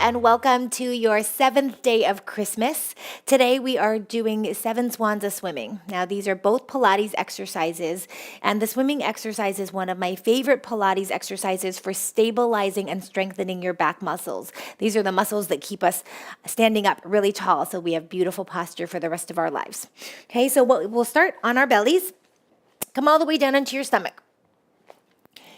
and welcome to your 7th day of Christmas. Today we are doing 7 swans of swimming. Now these are both Pilates exercises, and the swimming exercise is one of my favorite Pilates exercises for stabilizing and strengthening your back muscles. These are the muscles that keep us standing up really tall so we have beautiful posture for the rest of our lives. Okay, so we'll start on our bellies. Come all the way down into your stomach.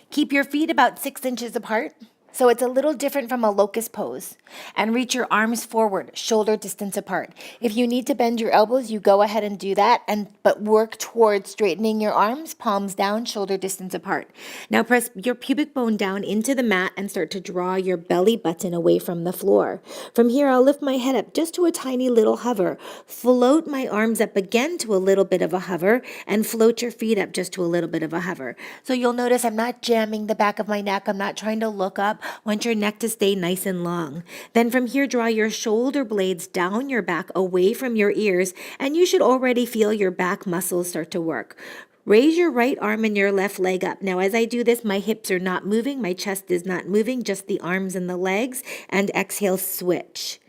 Keep your feet about 6 inches apart. So it's a little different from a locust pose. And reach your arms forward, shoulder distance apart. If you need to bend your elbows, you go ahead and do that, but work towards straightening your arms, palms down, shoulder distance apart. Now press your pubic bone down into the mat and start to draw your belly button away from the floor. From here, I'll lift my head up just to a tiny little hover. Float my arms up again to a little bit of a hover, and float your feet up just to a little bit of a hover. So you'll notice I'm not jamming the back of my neck. I'm not trying to look up. Want your neck to stay nice and long. Then from here, draw your shoulder blades down your back away from your ears, and you should already feel your back muscles start to work. Raise your right arm and your left leg up. Now, as I do this, my hips are not moving, my chest is not moving, just the arms and the legs, and exhale, switch.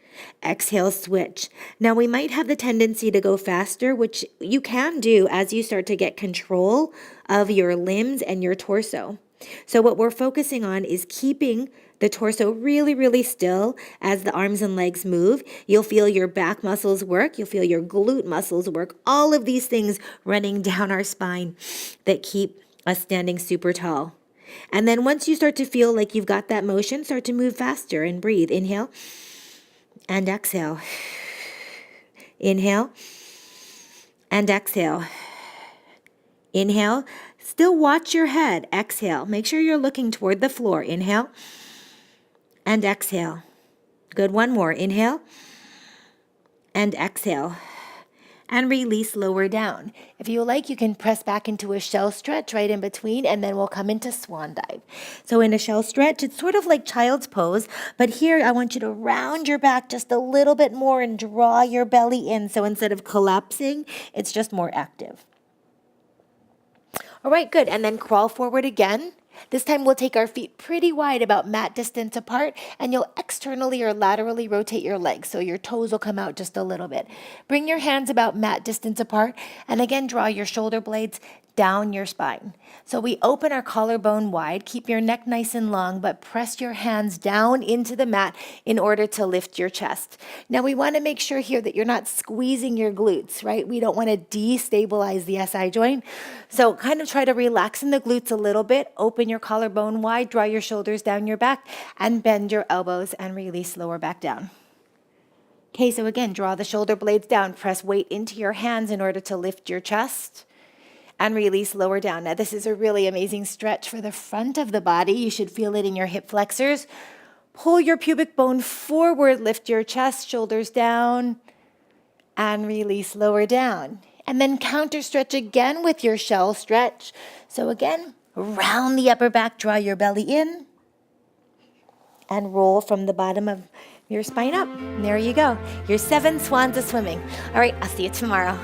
Exhale, switch. Now, we might have the tendency to go faster, which you can do as you start to get control of your limbs and your torso. So what we're focusing on is keeping the torso really, really still as the arms and legs move. You'll feel your back muscles work. You'll feel your glute muscles work. All of these things running down our spine that keep us standing super tall. And then once you start to feel like you've got that motion, start to move faster and breathe. Inhale and exhale. Inhale and exhale. Inhale. Still watch your head. Exhale. Make sure you're looking toward the floor. Inhale and exhale. Good. One more. Inhale and exhale. And release, lower down. If you like, you can press back into a shell stretch right in between, and then we'll come into swan dive. So in a shell stretch, it's sort of like child's pose, but here I want you to round your back just a little bit more and draw your belly in. So instead of collapsing, it's just more active. All right, good. And then crawl forward again. This time we'll take our feet pretty wide, about mat distance apart, and you'll externally or laterally rotate your legs, so your toes will come out just a little bit. Bring your hands about mat distance apart, and again, draw your shoulder blades down your spine. So we open our collarbone wide, keep your neck nice and long, but press your hands down into the mat in order to lift your chest. Now we want to make sure here that you're not squeezing your glutes, right? We don't want to destabilize the SI joint. So kind of try to relax in the glutes a little bit, open your collarbone wide, draw your shoulders down your back, and bend your elbows and release lower back down. Okay, so again, draw the shoulder blades down, press weight into your hands in order to lift your chest, and release lower down. Now this is a really amazing stretch for the front of the body. You should feel it in your hip flexors. Pull your pubic bone forward, lift your chest, shoulders down, and release lower down. And then counter stretch again with your shell stretch. So again, round the upper back, draw your belly in, and roll from the bottom of your spine up. And there you go. Your 7 swans of swimming. All right, I'll see you tomorrow.